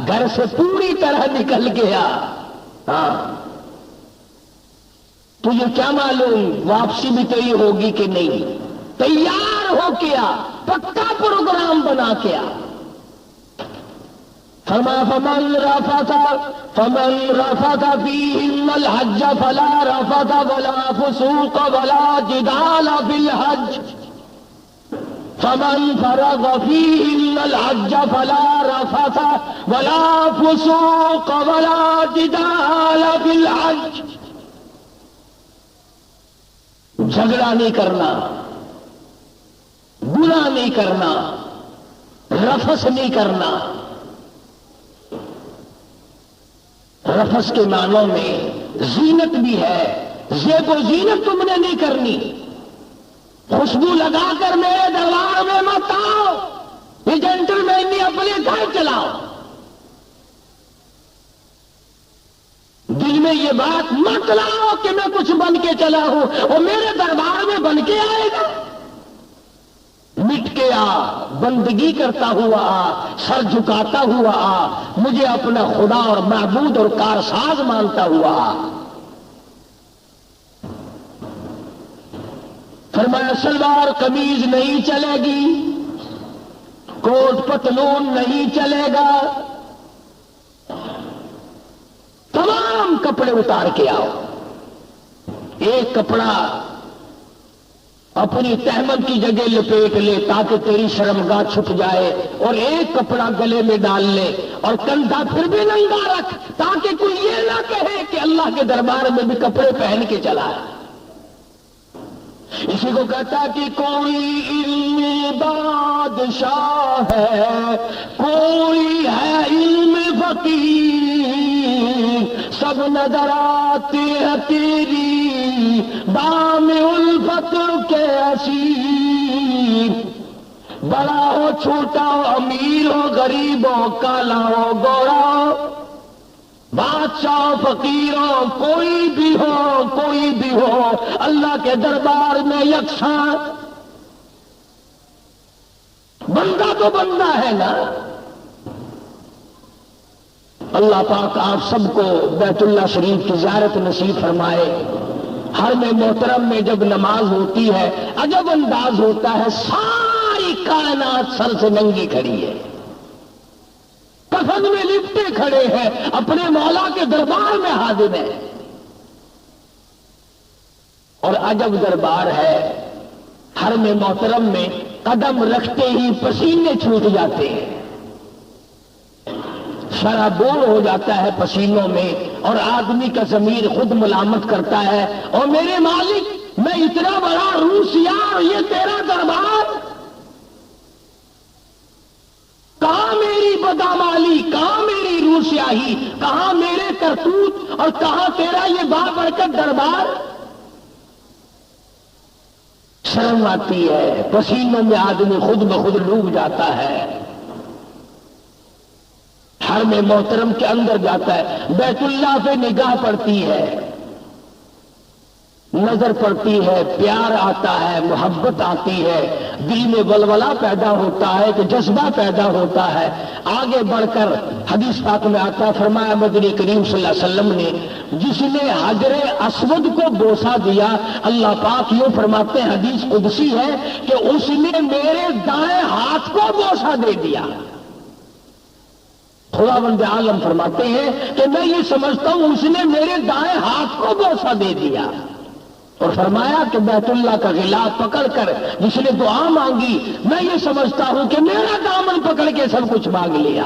گھر سے پوری طرح نکل گیا۔ ہاں تجھے کیا معلوم واپسی بھی تیری ہوگی کہ نہیں، تیار ہو کے آ، پکا پروگرام بنا کے آ۔ فرمایا فمن رفث فیہن الحج فلا رفث ولا فسوق ولا جدال فی الحج، فمن فرض فیہن الحج فلا رفث ولا فسوق ولا جدال فی الحج۔ جھگڑا نہیں کرنا، گناہ نہیں کرنا، رفث نہیں کرنا۔ رفث کے معنوں میں زینت بھی ہے، زیب و زینت تم نے نہیں کرنی، خوشبو لگا کر میرے دربار میں مت آؤ، یہ جنٹلمینی اپنے گھر چلاؤ۔ دل میں یہ بات مت لاؤ کہ میں کچھ بن کے چلا ہوں اور میرے دربار میں بن کے آئے گا۔ مٹ کے آ، بندگی کرتا ہوا آ، سر جھکاتا ہوا آ، مجھے اپنا خدا اور معبود اور کارساز مانتا ہوا آ۔ فرمایا سلوار قمیض نہیں چلے گی، کوٹ پتلون نہیں چلے گا، تمام کپڑے اتار کے آؤ۔ ایک کپڑا اپنی تہمت کی جگہ لپیٹ لے تاکہ تیری شرمگاہ چھپ جائے، اور ایک کپڑا گلے میں ڈال لے اور کندھا پھر بھی ننگا رکھ تاکہ کوئی یہ نہ کہے کہ اللہ کے دربار میں بھی کپڑے پہن کے چلا ہے۔ اسی کو کہتا کہ کوئی علم بادشاہ ہے، کوئی ہے علم فقیر، سب نظر آتے ہیں تیری دام الفت کے یسیر، بڑا ہو چھوٹا ہو، امیر ہو غریب ہو، کالا ہو گورا ہو، بادشاہ ہو فقیر ہو، کوئی بھی ہو اللہ کے دربار میں یکساں، بندہ تو بندہ ہے نا۔ اللہ پاک آپ سب کو بیت اللہ شریف کی زیارت نصیب فرمائے۔ حرم محترم میں جب نماز ہوتی ہے عجب انداز ہوتا ہے، ساری کائنات سر سے ننگی کھڑی ہے، کفن میں لپٹے کھڑے ہیں، اپنے مولا کے دربار میں حاضر ہیں، اور عجب دربار ہے۔ حرم محترم میں قدم رکھتے ہی پسینے چھوٹ جاتے ہیں، شرابور ہو جاتا ہے پسینوں میں، اور آدمی کا ضمیر خود ملامت کرتا ہے، اور میرے مالک میں اتنا بڑا روسیا اور یہ تیرا دربار، کہاں میری بدامالی، کہاں میری روسیاہی، کہاں میرے کرتوت، اور کہاں تیرا یہ بابرکت دربار۔ شرم آتی ہے، پسینوں میں آدمی خود بخود ڈوب جاتا ہے۔ حرم محترم کے اندر جاتا ہے، بیت اللہ پہ نگاہ پڑتی ہے، نظر پڑتی ہے، پیار آتا ہے، محبت آتی ہے، دل میں ولولہ پیدا ہوتا ہے کہ جذبہ پیدا ہوتا ہے۔ آگے بڑھ کر حدیث پاک میں آتا ہے، فرمایا مدنی کریم صلی اللہ علیہ وسلم نے جس نے حجر اسود کو بوسہ دیا، اللہ پاک یوں فرماتے ہیں، حدیث قدسی ہے کہ اس نے میرے دائیں ہاتھ کو بوسہ دے دیا۔ خداوند عالم فرماتے ہیں کہ میں یہ سمجھتا ہوں اس نے میرے دائیں ہاتھ کو بوسہ دے دیا، اور فرمایا کہ بیت اللہ کا غلاف پکڑ کر جس نے دعا مانگی، میں یہ سمجھتا ہوں کہ میرا دامن پکڑ کے سب کچھ مانگ لیا،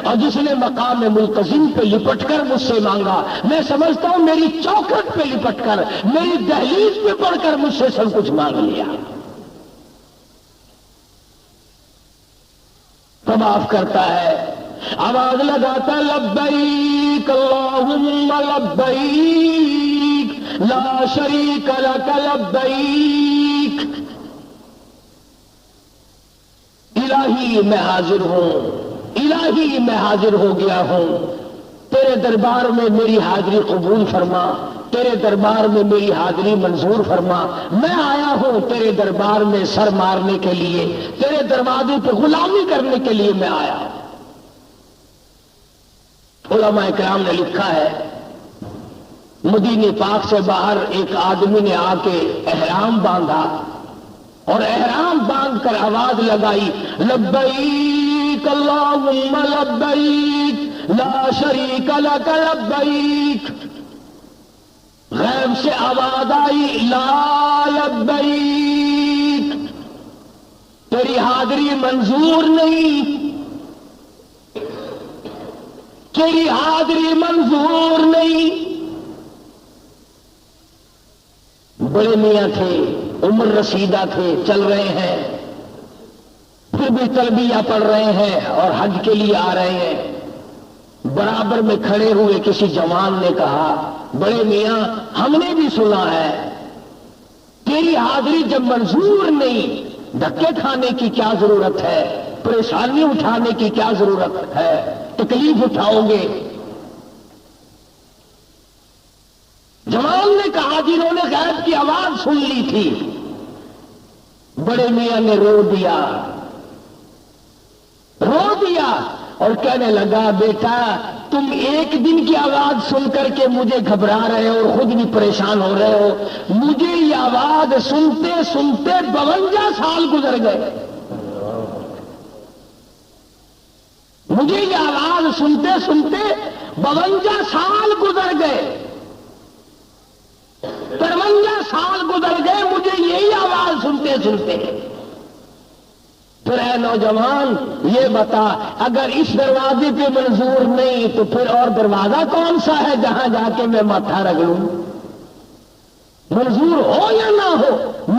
اور جس نے مقام ملتزم پہ لپٹ کر مجھ سے مانگا، میں سمجھتا ہوں میری چوکھٹ پہ لپٹ کر، میری دہلیز پہ پڑھ کر مجھ سے سب کچھ مانگ لیا۔ طواف کرتا ہے، آواز لگاتا لبیک اللہم لبیک لا شریک لک لبیک، الہی میں حاضر ہوں، الہی میں حاضر ہو گیا ہوں، تیرے دربار میں میری حاضری قبول فرما، تیرے دربار میں میری حاضری منظور فرما، میں آیا ہوں تیرے دربار میں سر مارنے کے لیے، تیرے دروازے پہ غلامی کرنے کے لیے میں آیا ہوں۔ علماء کرام نے لکھا ہے، مدینے پاک سے باہر ایک آدمی نے آ کے احرام باندھا، اور احرام باندھ کر آواز لگائی لبیک اللہم لبیک لا شریک لک لبیک، غیب سے آواز آئی لا لبیک، تیری حاضری منظور نہیں، تیری حاضری منظور نہیں۔ بڑے میاں تھے، عمر رسیدہ تھے، چل رہے ہیں، پھر بھی تلبیہ پڑھ رہے ہیں اور حج کے لیے آ رہے ہیں۔ برابر میں کھڑے ہوئے کسی جوان نے کہا، بڑے میاں ہم نے بھی سنا ہے، تیری حاضری جب منظور نہیں، دھکے کھانے کی کیا ضرورت ہے، پریشانی اٹھانے کی کیا ضرورت ہے، تکلیف اٹھاؤ گے۔ جوان نے کہا جنہوں نے غیب کی آواز سن لی تھی، بڑے میاں نے رو دیا اور کہنے لگا، بیٹا تم ایک دن کی آواز سن کر کے مجھے گھبرا رہے ہو اور خود بھی پریشان ہو رہے ہو، مجھے یہ آواز سنتے سنتے 52 سال گزر گئے، مجھے یہ آواز سنتے سنتے 52 سال گزر گئے، 53 سال گزر گئے مجھے یہی آواز سنتے سنتے۔ پھر اے نوجوان یہ بتا، اگر اس دروازے پہ منظور نہیں تو پھر اور دروازہ کون سا ہے جہاں جا کے میں ماتھا رگڑوں؟ منظور ہو یا نہ ہو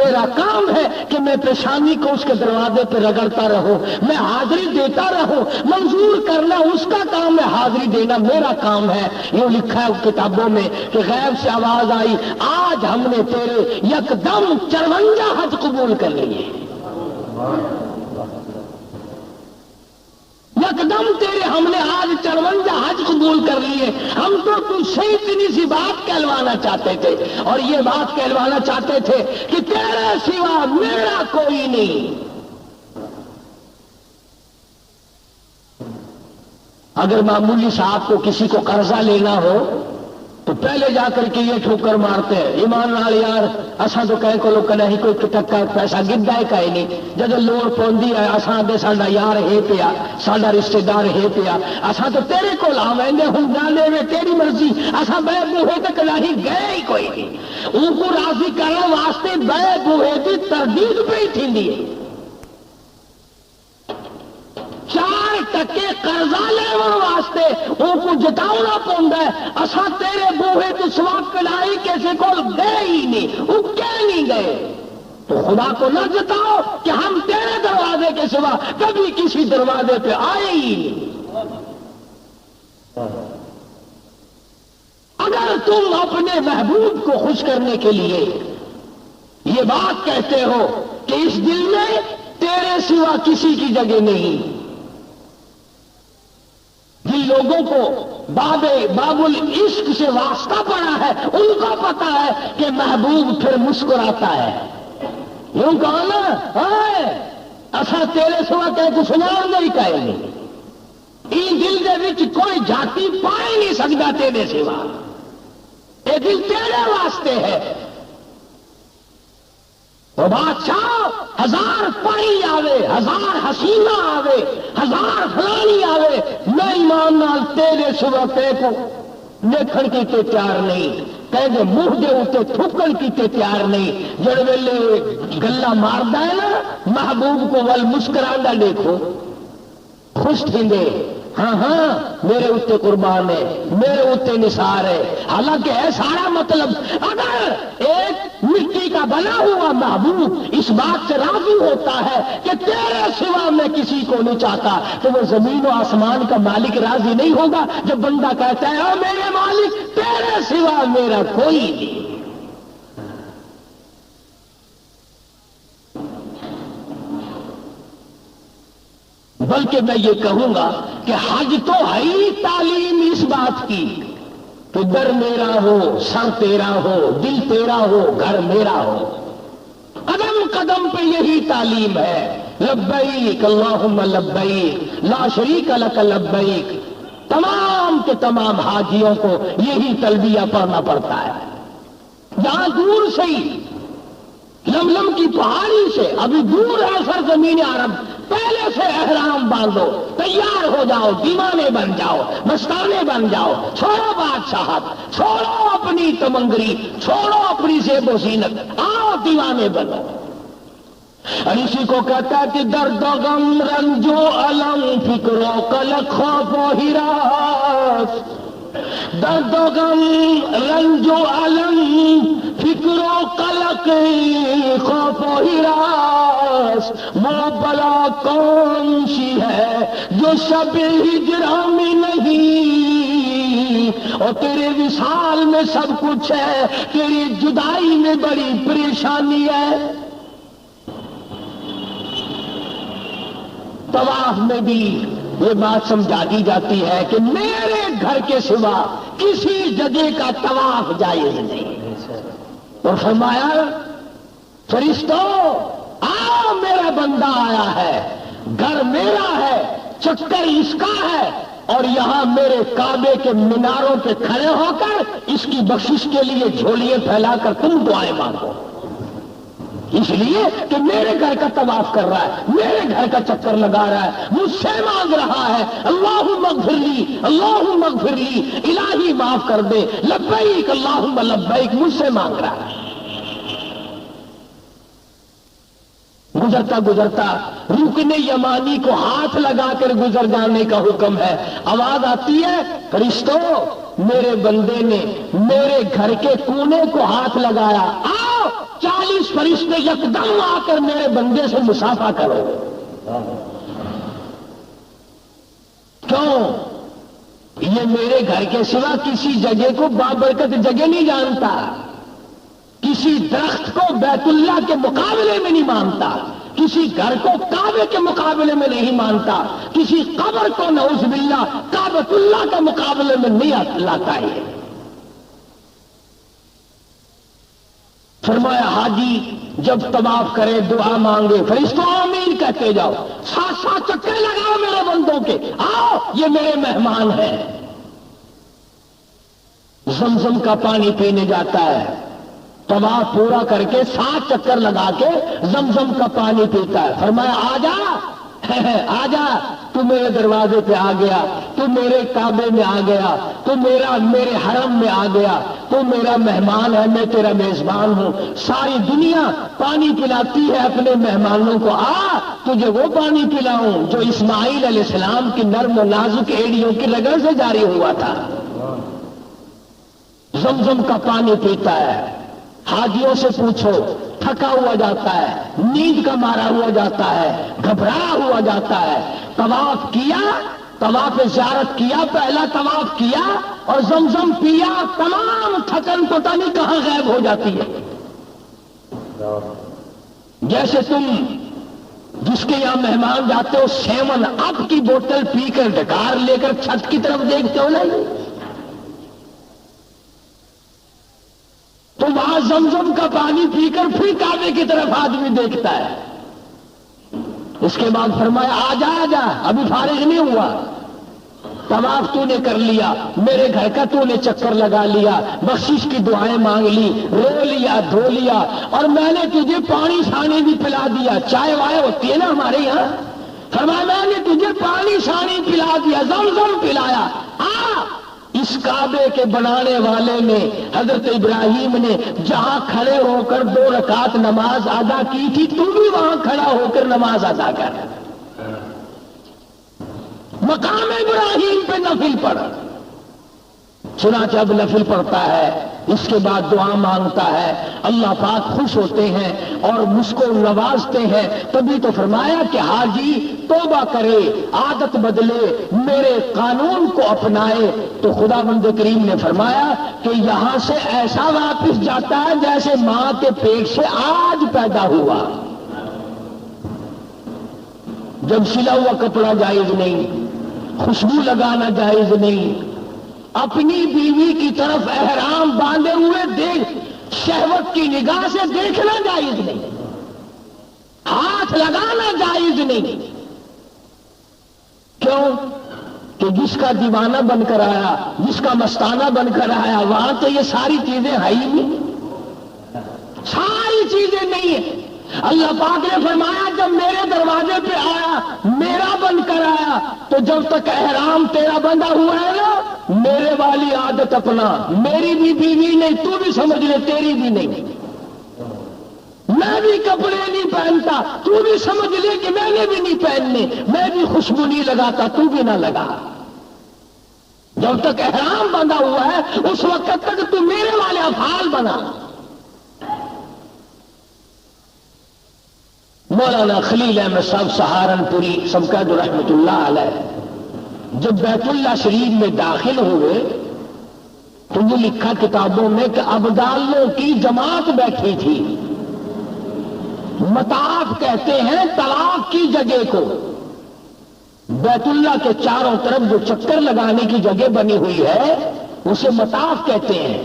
میرا کام ہے کہ میں پیشانی کو اس کے دروازے پہ رگڑتا رہوں، میں حاضری دیتا رہوں، منظور کرنا اس کا کام ہے، حاضری دینا میرا کام ہے۔ یوں لکھا ہے کتابوں میں کہ غیب سے آواز آئی، آج ہم نے تیرے یکدم 54 حج قبول کر لیے، یکدم تیرے ہم نے آج 54 حج قبول کر لیے۔ ہم تو تجھ سے اتنی سی بات کہلوانا چاہتے تھے، اور یہ بات کہلوانا چاہتے تھے کہ تیرے سوا میرا کوئی نہیں۔ اگر معمولی صاحب کو کسی کو قرضہ لینا ہو تو پہلے جا کر کے یہ ٹھوکر مارتے ہیں، ایمان نال یار اساں تو کہیں کو لوگ نہیں کوئی ٹکا پیسہ گدا ہے کہیں نہیں، جب لوڑ پوندی ہے اساں دے ساڈا یار ہے پیا، ساڈا رشتہ دار ہے پیا، اساں تو تیرے کو لاویں ہوں جانے میں تیری مرضی، اساں بے بوہے تک نہیں گئے ہی کوئی نہیں۔ ان کو راضی کرنے واسطے بے بوہے کی تردید پہ ہی تھی، 4% قرضہ لینے واسطے ان کو جتاؤنا پوندا ہے، اساں تیرے بوہے تو سوا کلائی کسی کو گئے ہی نہیں، وہ کہہ نہیں گئے۔ تو خدا کو نہ جتاؤ کہ ہم تیرے دروازے کے سوا کبھی کسی دروازے پہ آئے ہی نہیں۔ اگر تم اپنے محبوب کو خوش کرنے کے لیے یہ بات کہتے ہو کہ اس دل میں تیرے سوا کسی کی جگہ نہیں، جن لوگوں کو باب العشق سے واسطہ پڑا ہے ان کو پتا ہے کہ محبوب پھر مسکراتا ہے۔ یوں کہا نا اساں تیرے سوا کہہ کو سنا نہیں کہے نہیں، این دل دے وچ کوئی جاتی پائے نہیں سکتا تیرے سوا، یہ دل تیرے واسطے ہے۔ وہ بادشاہ 1000 پائی آوے، 1000 حسینہ آوے، 1000 فلانی آوے، میں ایمان نال تیرے سوا تے کو دیکھن کی تے تیار نہیں، کہے منہ دے اوتے تھوکن کی تے تیار نہیں۔ جڑ ویلے گلا ماردا ہے نا محبوب کو ول مسکراندا دیکھو، خوش تھیندے، ہاں ہاں میرے اتنے قربان ہے، میرے اتنے نثار ہے۔ حالانکہ ہے سارا مطلب اگر ایک مٹی کا بنا ہوا محبوب اس بات سے راضی ہوتا ہے کہ تیرے سوا میں کسی کو نہیں چاہتا، تو وہ زمین و آسمان کا مالک راضی نہیں ہوگا جب بندہ کہتا ہے اے میرے مالک تیرے سوا میرا کوئی نہیں۔ بلکہ میں یہ کہوں گا کہ حج تو ہے ہی تعلیم اس بات کی کہ در میرا ہو، سر تیرا ہو، دل تیرا ہو، گھر میرا ہو۔ قدم قدم پہ یہی تعلیم ہے، لبیک اللہم لبیک لا شریک لک لبیک۔ تمام کے تمام حاجیوں کو یہی تلبیہ پڑھنا پڑتا ہے۔ جہاں دور سے ہی لملم کی پہاڑی سے ابھی دور ہے سرزمین عرب، پہلے سے احرام باندھو، تیار ہو جاؤ، دیوانے بن جاؤ، مستانے بن جاؤ، چھوڑو بادشاہت، چھوڑو اپنی تمنگری، چھوڑو اپنی زیب و زینت، آؤ دیوانے بنو۔ اور اسی کو کہتا ہے کہ درد و غم رنج و الم فکر و قلق خوف و ہراس، درد و غم رنج و الم فکر و قلق خوف و ہراس، وہ بلا کون سی ہے جو شب ہجرا میں نہیں، اور تیرے وصال میں سب کچھ ہے، تیری جدائی میں بڑی پریشانی ہے۔ طواف میں بھی یہ بات سمجھا دی جاتی ہے کہ میرے گھر کے سوا کسی جگہ کا طواف جائز نہیں، اور فرمایا فرشتوں آؤ میرا بندہ آیا ہے، گھر میرا ہے، چکر اس کا ہے، اور یہاں میرے کعبے کے میناروں پہ کھڑے ہو کر اس کی بخشش کے لیے جھولیاں پھیلا کر تم دعائیں مانگو، اس لیے کہ میرے گھر کا طواف کر رہا ہے، میرے گھر کا چکر لگا رہا ہے، مجھ سے مانگ رہا ہے اللہم اغفر لی، اللہم اغفر لی، الہی معاف کر دے، لبیک اللہم لبیک، مجھ سے مانگ رہا ہے۔ گزرتا گزرتا رکن یمانی کو ہاتھ لگا کر گزر جانے کا حکم ہے، آواز آتی ہے فرشتوں میرے بندے نے میرے گھر کے کونے کو ہاتھ لگایا، آؤ 40 فرشتے یکدم آ کر میرے بندے سے مصافحہ کرو. کیوں؟ یہ میرے گھر کے سوا کسی جگہ کو بابرکت جگہ نہیں جانتا، کسی درخت کو بیت اللہ کے مقابلے میں نہیں مانتا، کسی گھر کو کعبے کے مقابلے میں نہیں مانتا، کسی قبر کو نعوذ باللہ کعبۃ اللہ کے مقابلے میں نہیں لاتا ہے. فرمایا حاجی جب طواف کرے دعا مانگے فرشتوں آمین کہتے جاؤ، 7 چکر لگاؤ میرے بندوں کے، آؤ یہ میرے مہمان ہیں. زمزم کا پانی پینے جاتا ہے، طواف پورا کر کے 7 چکر لگا کے زمزم کا پانی پیتا ہے. فرمایا آ جا آ جا، تو میرے دروازے پہ آ گیا، تو میرے کعبے میں آ گیا، تو میرے حرم میں آ گیا، تو میرا مہمان ہے، میں تیرا میزبان ہوں. ساری دنیا پانی پلاتی ہے اپنے مہمانوں کو، آ تجھے وہ پانی پلاؤں جو اسماعیل علیہ السلام کی نرم و نازک ایڑیوں کی رگڑ سے جاری ہوا تھا. زمزم کا پانی پیتا ہے. حاجیوں سے پوچھو، تھکا ہوا جاتا ہے، نیند کا مارا ہوا جاتا ہے، گھبرایا ہوا جاتا ہے، طواف کیا، طواف زیارت کیا، پہلا طواف کیا اور زمزم پیا، تمام تھکن پتہ نہیں کہاں غائب ہو جاتی ہے. جیسے تم جس کے یہاں مہمان جاتے ہو 7 اپ کی بوتل پی کر ڈکار لے کر چھت کی طرف دیکھتے ہو نہیں، تو وہاں زمزم کا پانی پی کر پھر کعبے کی طرف آدمی دیکھتا ہے. اس کے بعد فرمایا آ جا آ جا، ابھی فارغ نہیں ہوا، طواف تو نے کر لیا، میرے گھر کا تو نے چکر لگا لیا، بخشش کی دعائیں مانگ لی، رو لیا، دھو لیا، اور میں نے تجھے پانی شانی بھی پلا دیا. چائے وائے ہوتی ہے نا ہمارے یہاں، فرمایا میں نے تجھے پانی شانی پلا دیا، زمزم پلایا. اس کعبے کے بنانے والے نے، حضرت ابراہیم نے جہاں کھڑے ہو کر 2 رکعت نماز ادا کی تھی، تو بھی وہاں کھڑا ہو کر نماز ادا کر. مقام ابراہیم پہ نفل پڑھ. چنانچہ اب نفل پڑھتا ہے، اس کے بعد دعا مانگتا ہے، اللہ پاک خوش ہوتے ہیں اور مجھ کو نوازتے ہیں. تبھی تو فرمایا کہ حاجی توبہ کرے، عادت بدلے، میرے قانون کو اپنائے. تو خدا بند کریم نے فرمایا کہ یہاں سے ایسا واپس جاتا ہے جیسے ماں کے پیٹ سے آج پیدا ہوا. جب سلا ہوا کپڑا جائز نہیں، خوشبو لگانا جائز نہیں، اپنی بیوی کی طرف احرام باندھے ہوئے دیکھ شہوت کی نگاہ سے دیکھنا جائز نہیں، ہاتھ لگانا جائز نہیں. کیوں؟ کہ جس کا دیوانہ بن کر آیا، جس کا مستانہ بن کر آیا، وہاں تو یہ ساری چیزیں ہیں ہی نہیں، ساری چیزیں نہیں ہیں. اللہ پاک نے فرمایا جب میرے دروازے پہ آیا، میرا بن کر آیا، تو جب تک احرام تیرا بندہ ہوا ہے نا، میرے والی عادت اپنا، میری بھی بیوی نہیں، تو بھی سمجھ لے تیری بھی نہیں. میں بھی کپڑے نہیں پہنتا، تو بھی سمجھ لے کہ میں نے بھی نہیں پہننے. میں بھی خوشبو نہیں لگاتا، تو بھی نہ لگا. جب تک احرام بندہ ہوا ہے اس وقت تک تو میرے والے افعال بنا. مولانا خلیل احمد صاحب سہارنپوری سمکد رحمت اللہ علیہ جب بیت اللہ شریف میں داخل ہوئے تو یہ لکھا کتابوں میں کہ ابدالوں کی جماعت بیٹھی تھی. مطاف کہتے ہیں طواف کی جگہ کو، بیت اللہ کے چاروں طرف جو چکر لگانے کی جگہ بنی ہوئی ہے اسے مطاف کہتے ہیں.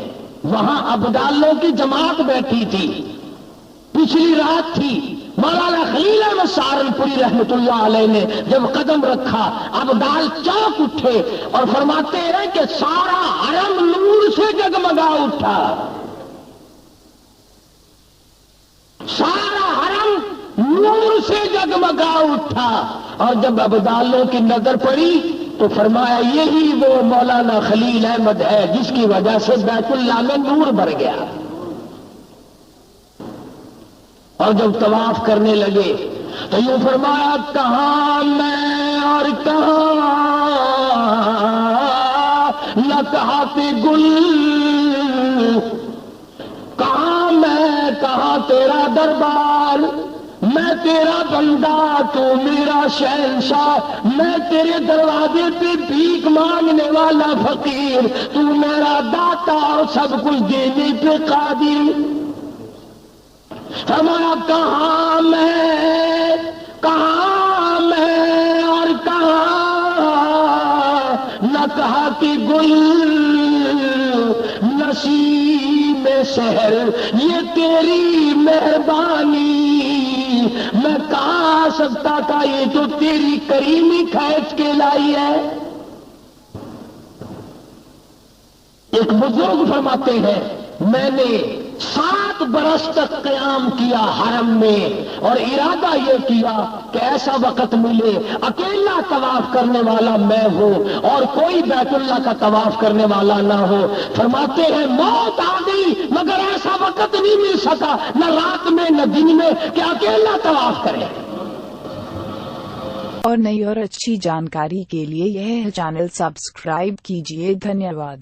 وہاں ابدالوں کی جماعت بیٹھی تھی. پچھلی رات تھی، مولانا خلیل احمد سہارنپوری رحمت اللہ علیہ نے جب قدم رکھا، ابدال چوک اٹھے اور فرماتے ہیں کہ سارا حرم نور سے جگمگا اٹھا، سارا حرم نور سے جگمگا اٹھا. اور جب ابدالوں کی نظر پڑی تو فرمایا یہی وہ مولانا خلیل احمد ہے جس کی وجہ سے بیت اللہ میں نور بھر گیا. اور جب طواف کرنے لگے تو یوں فرمایا کہاں میں اور کہاں لطحات گل، کہاں میں کہاں تیرا دربار، میں تیرا بندہ تو میرا شہنشاہ، میں تیرے دروازے پہ بھیک مانگنے والا فقیر، تو میرا داتا اور سب کچھ دینے پہ قادر۔ فرمایا کہاں میں اور کہاں نہ کہا کہ گل نسیم شہر، یہ تیری مہربانی، میں کہاں آ سکتا تھا، یہ تو تیری کریمی کھینچ کے لائی ہے۔ ایک بزرگ فرماتے ہیں میں نے 7 برس تک قیام کیا حرم میں، اور ارادہ یہ کیا کہ ایسا وقت ملے اکیلا طواف کرنے والا میں ہوں اور کوئی بیت اللہ کا طواف کرنے والا نہ ہو۔ فرماتے ہیں موت آ گئی مگر ایسا وقت نہیں مل سکا، نہ رات میں نہ دن میں، کہ اکیلا طواف کرے۔ اور نئی اور اچھی جانکاری کے لیے یہ چینل سبسکرائب کیجیے۔ دھنیہ واد۔